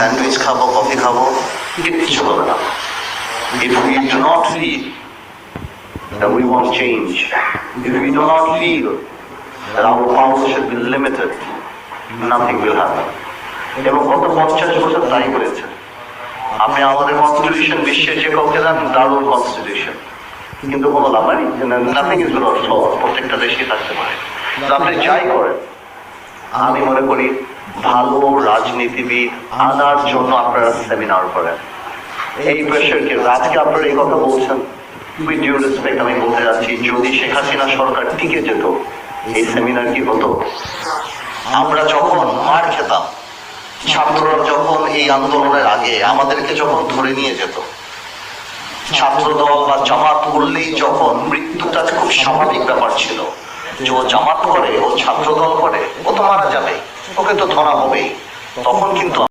Sandwich খাবো, coffee খাবো, কিচ্ছু হবে না। If we do not feel that we want change, if we do not feel that our power should be limited, nothing will happen. এবং গত 50 বছর তাই করেছে। আপনি আমাদের কনস্টিটিউশন বিশ্বের যে কাউকে দেন দারুণ কনস্টিটিউশন, কিন্তু কোনো লাভ নেই, নাথিং ইজ উইদাউট ফ্ল, প্রত্যেকটা দেশই থাকতে পারে। আপনি যাই করেন, আমি মনে করি ভালো রাজনীতিবিদ আনার জন্য আপনারা সেমিনার করেন। এই প্রেশারকে আজকে আপনারা এই কথা বলছেন, উইথ ডিউ রেসপেক্ট আমি বলতে যাচ্ছি, যদি শেখ হাসিনা সরকার টিকে যেত, এই সেমিনার কি হতো? আমরা যখন মার খেতাম, ছাত্ররা যখন এই আন্দোলনের আগে আমাদেরকে যখন ধরে নিয়ে যেত, ছাত্রদল বা জামাত করলেই যখন মৃত্যুটা খুব স্বাভাবিক ব্যাপার ছিল, যে ও জামাত করে, ও ছাত্রদল করে, ও তো মারা যাবে, ওকে তো ধরা হবেই, তখন কিন্তু